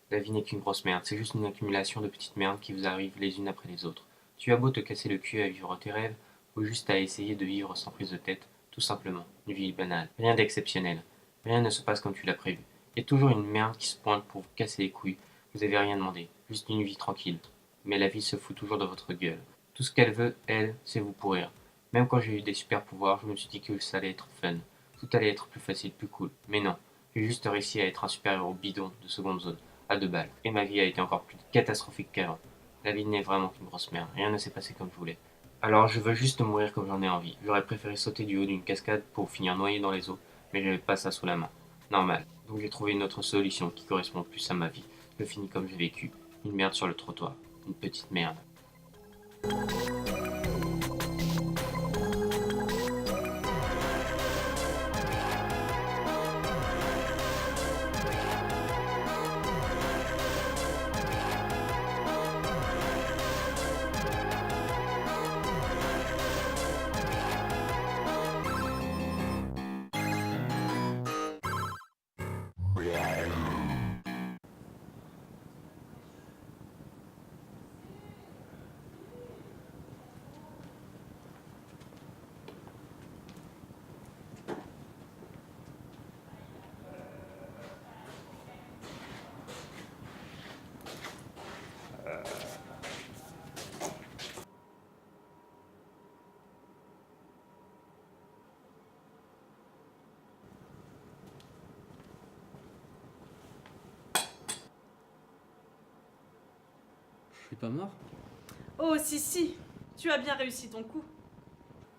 La vie n'est qu'une grosse merde, c'est juste une accumulation de petites merdes qui vous arrivent les unes après les autres. Tu as beau te casser le cul à vivre tes rêves, ou juste à essayer de vivre sans prise de tête, tout simplement, une vie banale, rien d'exceptionnel. Rien ne se passe comme tu l'as prévu. Il y a toujours une merde qui se pointe pour vous casser les couilles. Vous avez rien demandé, juste une vie tranquille. Mais la vie se fout toujours de votre gueule. Tout ce qu'elle veut, elle, c'est vous pourrir. Même quand j'ai eu des super pouvoirs, je me suis dit que ça allait être fun. Tout allait être plus facile, plus cool. Mais non, j'ai juste réussi à être un super-héros bidon de seconde zone, à 2 balles. Et ma vie a été encore plus catastrophique qu'avant. La vie n'est vraiment qu'une grosse merde. Rien ne s'est passé comme je voulais. Alors je veux juste mourir comme j'en ai envie. J'aurais préféré sauter du haut d'une cascade pour finir noyé dans les eaux, mais j'avais pas ça sous la main. Normal. Donc j'ai trouvé une autre solution qui correspond plus à ma vie. Je finis comme j'ai vécu. Une merde sur le trottoir. Une petite merde. Je suis pas mort? Oh, si, si, tu as bien réussi ton coup.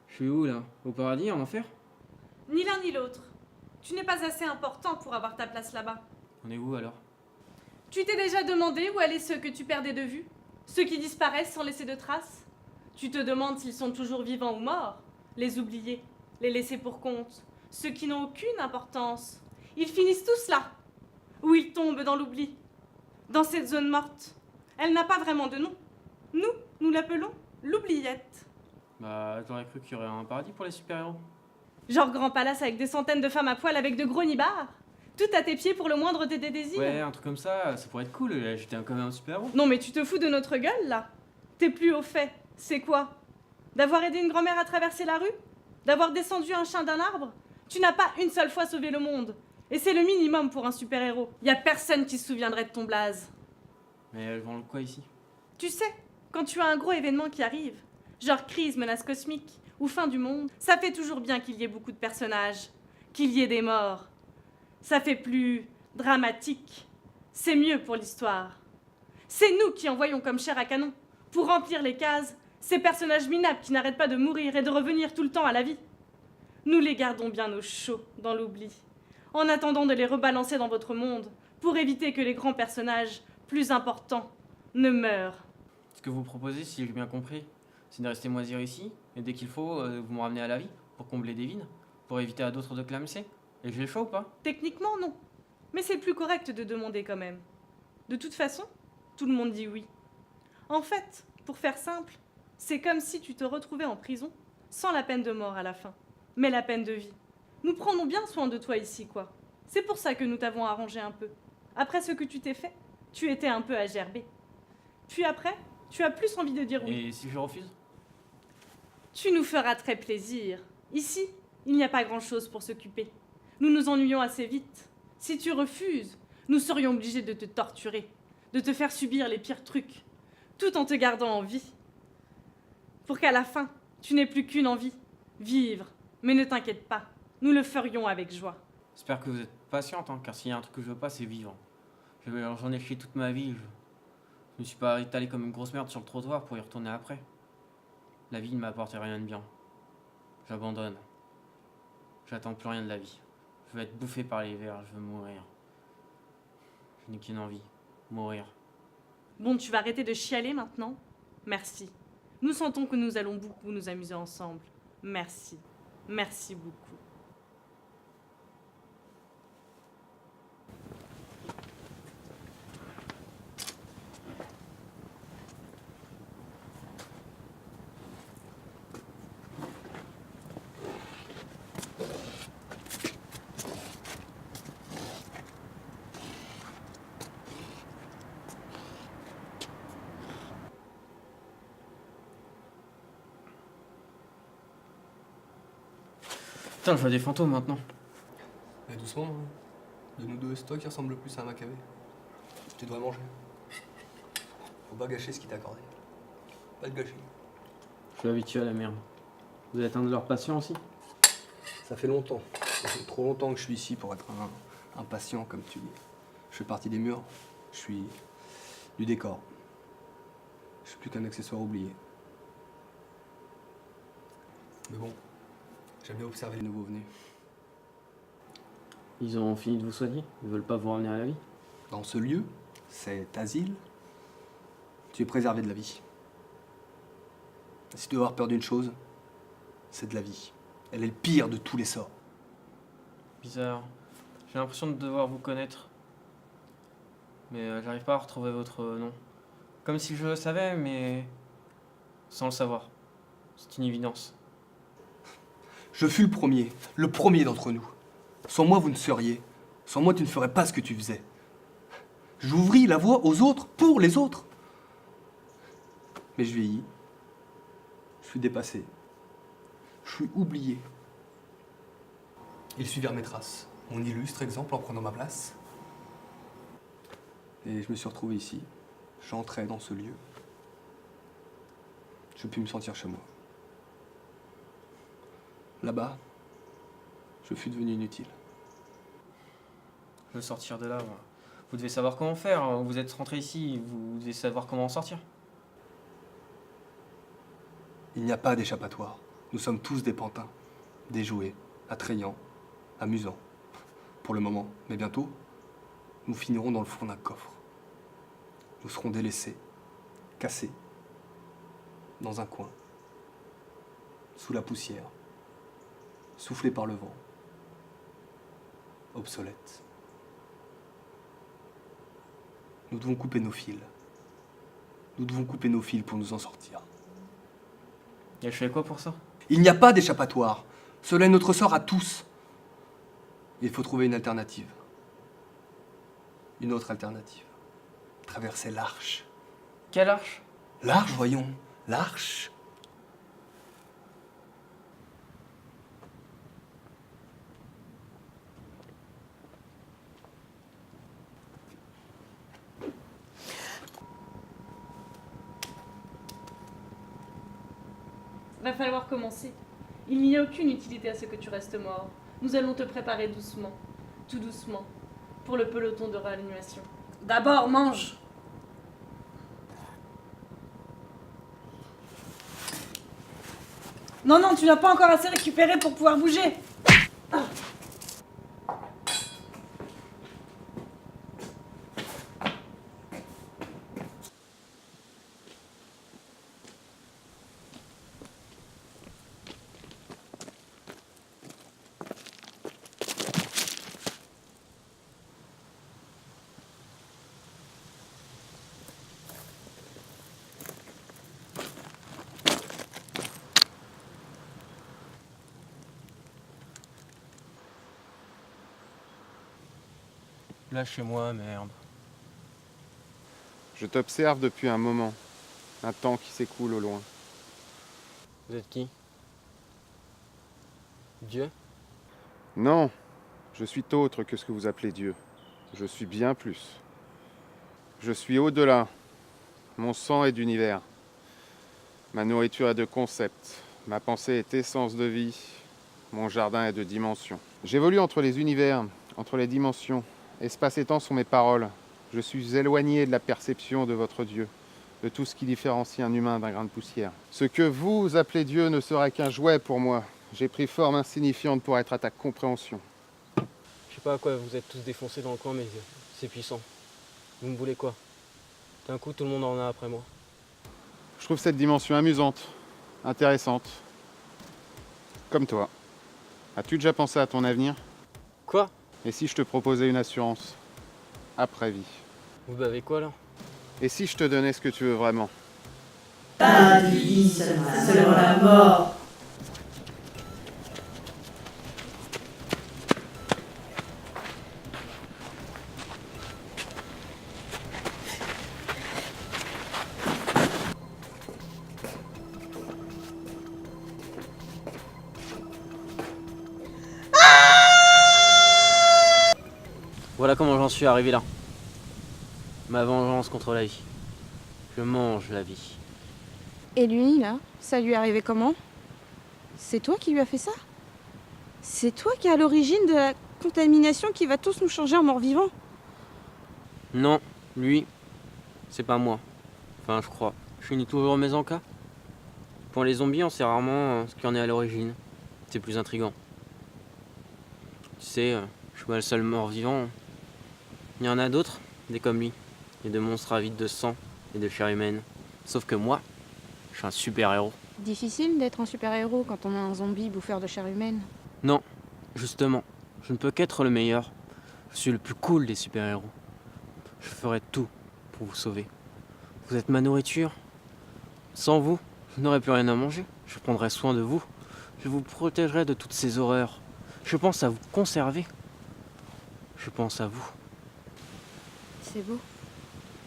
Je suis où là? Au paradis, en enfer? Ni l'un ni l'autre. Tu n'es pas assez important pour avoir ta place là-bas. On est où alors? Tu t'es déjà demandé où allaient ceux que tu perdais de vue? Ceux qui disparaissent sans laisser de traces? Tu te demandes s'ils sont toujours vivants ou morts? Les oubliés, les laissés pour compte, ceux qui n'ont aucune importance. Ils finissent tous là, ou ils tombent dans l'oubli, dans cette zone morte. Elle n'a pas vraiment de nom. Nous l'appelons l'oubliette. Bah, j'aurais cru qu'il y aurait un paradis pour les super-héros. Genre grand palace avec des centaines de femmes à poil avec de gros nibards. Tout à tes pieds pour le moindre de tes désirs. Ouais, un truc comme ça pourrait être cool. J'étais quand même un super-héros. Non mais tu te fous de notre gueule là. T'es plus au fait. C'est quoi? D'avoir aidé une grand-mère à traverser la rue? D'avoir descendu un chien d'un arbre? Tu n'as pas une seule fois sauvé le monde. Et c'est le minimum pour un super-héros. Y a personne qui se souviendrait de ton blaze. Mais elles vendent quoi ici? Tu sais, quand tu as un gros événement qui arrive, genre crise, menace cosmique ou fin du monde, ça fait toujours bien qu'il y ait beaucoup de personnages, qu'il y ait des morts. Ça fait plus dramatique. C'est mieux pour l'histoire. C'est nous qui envoyons comme chair à canon, pour remplir les cases, ces personnages minables qui n'arrêtent pas de mourir et de revenir tout le temps à la vie. Nous les gardons bien au chaud dans l'oubli, en attendant de les rebalancer dans votre monde, pour éviter que les grands personnages, plus importants, ne meurent. Ce que vous proposez, si j'ai bien compris, c'est de rester moisir ici, et dès qu'il faut, vous me ramenez à la vie, pour combler des vides, pour éviter à d'autres de clamser. Et j'ai le choix ou pas? Techniquement, non. Mais c'est plus correct de demander quand même. De toute façon, tout le monde dit oui. En fait, pour faire simple, c'est comme si tu te retrouvais en prison, sans la peine de mort à la fin, mais la peine de vie. Nous prenons bien soin de toi ici, quoi. C'est pour ça que nous t'avons arrangé un peu. Après ce que tu t'es fait, tu étais un peu à gerber. Puis après, tu as plus envie de dire oui. Et si je refuse? Tu nous feras très plaisir. Ici, il n'y a pas grand-chose pour s'occuper. Nous nous ennuyons assez vite. Si tu refuses, nous serions obligés de te torturer, de te faire subir les pires trucs, tout en te gardant en vie. Pour qu'à la fin, tu n'aies plus qu'une envie, vivre. Mais ne t'inquiète pas, nous le ferions avec joie. J'espère que vous êtes patiente, hein, car s'il y a un truc que je veux pas, c'est vivre. J'en ai chié toute ma vie. Je me suis pas étalé comme une grosse merde sur le trottoir pour y retourner après. La vie ne m'apporte rien de bien. J'abandonne. J'attends plus rien de la vie. Je veux être bouffé par les vers, je veux mourir. Je n'ai qu'une envie, mourir. Bon, tu vas arrêter de chialer maintenant? Merci. Nous sentons que nous allons beaucoup nous amuser ensemble. Merci. Merci beaucoup. Putain, je vois des fantômes maintenant. Mais doucement, hein. De nous deux, c'est toi qui ressemble le plus à un Maccabée. Tu devrais manger. Faut pas gâcher ce qu'il t'a accordé. Pas le gâcher. Je suis habitué à la merde. Vous êtes un de leurs patients aussi? Ça fait longtemps. Ça fait trop longtemps que je suis ici pour être un patient, comme tu dis. Je fais partie des murs. Je suis du décor. Je suis plus qu'un accessoire oublié. Mais bon, j'aime bien observer les nouveaux venus. Ils ont fini de vous soigner? Ils veulent pas vous ramener à la vie? Dans ce lieu, cet asile, tu es préservé de la vie. Si tu dois avoir peur d'une chose, c'est de la vie. Elle est le pire de tous les sorts. Bizarre. J'ai l'impression de devoir vous connaître. Mais j'arrive pas à retrouver votre nom. Comme si je le savais, mais sans le savoir. C'est une évidence. Je fus le premier d'entre nous. Sans moi, vous ne seriez. Sans moi, tu ne ferais pas ce que tu faisais. J'ouvris la voie aux autres, pour les autres. Mais je vieillis. Je suis dépassé. Je suis oublié. Ils suivirent mes traces. Mon illustre exemple en prenant ma place. Et je me suis retrouvé ici. J'entrais dans ce lieu. Je puis me sentir chez moi. Là-bas, je fus devenu inutile. Je veux sortir de là, moi. Vous devez savoir comment faire. Vous êtes rentré ici, vous devez savoir comment en sortir. Il n'y a pas d'échappatoire. Nous sommes tous des pantins, des jouets, attrayants, amusants. Pour le moment, mais bientôt, nous finirons dans le fond d'un coffre. Nous serons délaissés, cassés, dans un coin, sous la poussière, soufflés par le vent, obsolètes. Nous devons couper nos fils. Nous devons couper nos fils pour nous en sortir. Et je fais quoi pour ça? Il n'y a pas d'échappatoire. Cela est notre sort à tous. Il faut trouver une alternative. Une autre alternative. Traverser l'Arche. Quelle arche? L'Arche, voyons. L'Arche. Va falloir commencer. Il n'y a aucune utilité à ce que tu restes mort. Nous allons te préparer doucement, tout doucement, pour le peloton de réanimation. D'abord, mange! Non, non, tu n'as pas encore assez récupéré pour pouvoir bouger! Ah. Lâchez-moi, merde. Je t'observe depuis un moment, un temps qui s'écoule au loin. Vous êtes qui? Dieu? Non, je suis autre que ce que vous appelez Dieu. Je suis bien plus. Je suis au-delà. Mon sang est d'univers. Ma nourriture est de concept. Ma pensée est essence de vie. Mon jardin est de dimension. J'évolue entre les univers, entre les dimensions. Espace et temps sont mes paroles. Je suis éloigné de la perception de votre Dieu, de tout ce qui différencie un humain d'un grain de poussière. Ce que vous appelez Dieu ne sera qu'un jouet pour moi. J'ai pris forme insignifiante pour être à ta compréhension. Je sais pas à quoi vous êtes tous défoncés dans le coin, mais c'est puissant. Vous me voulez quoi? D'un coup, tout le monde en a après moi. Je trouve cette dimension amusante, intéressante. Comme toi. As-tu déjà pensé à ton avenir? Quoi? Et si je te proposais une assurance? Après vie. Vous bavez quoi, là? Et si je te donnais ce que tu veux vraiment? Pas de vie, seulement la mort. Voilà comment j'en suis arrivé là. Ma vengeance contre la vie. Je mange la vie. Et lui, là, ça lui est arrivé comment? C'est toi qui lui as fait ça? C'est toi qui es à l'origine de la contamination qui va tous nous changer en morts-vivants? Non, lui, c'est pas moi. Enfin, je crois. Je finis toujours mes encas. Pour les zombies, on sait rarement ce qui en est à l'origine. C'est plus intriguant. Tu sais, je suis pas le seul mort-vivant. Il y en a d'autres, des comme lui. Et de monstres avides de sang et de chair humaine. Sauf que moi, je suis un super-héros. Difficile d'être un super-héros quand on a un zombie bouffeur de chair humaine. Non, justement, je ne peux qu'être le meilleur. Je suis le plus cool des super-héros. Je ferai tout pour vous sauver. Vous êtes ma nourriture. Sans vous, je n'aurais plus rien à manger. Je prendrai soin de vous. Je vous protégerai de toutes ces horreurs. Je pense à vous conserver. Je pense à vous. C'est beau.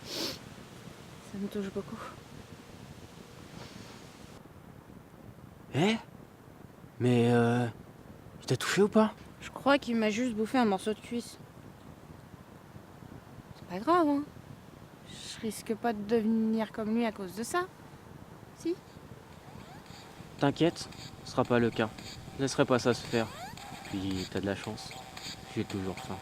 Ça me touche beaucoup. Eh? Mais il t'a touché ou pas? Je crois qu'il m'a juste bouffé un morceau de cuisse. C'est pas grave, hein. Je risque pas de devenir comme lui à cause de ça. Si? T'inquiète, ce sera pas le cas. Je laisserai pas ça se faire. Puis t'as de la chance. J'ai toujours faim.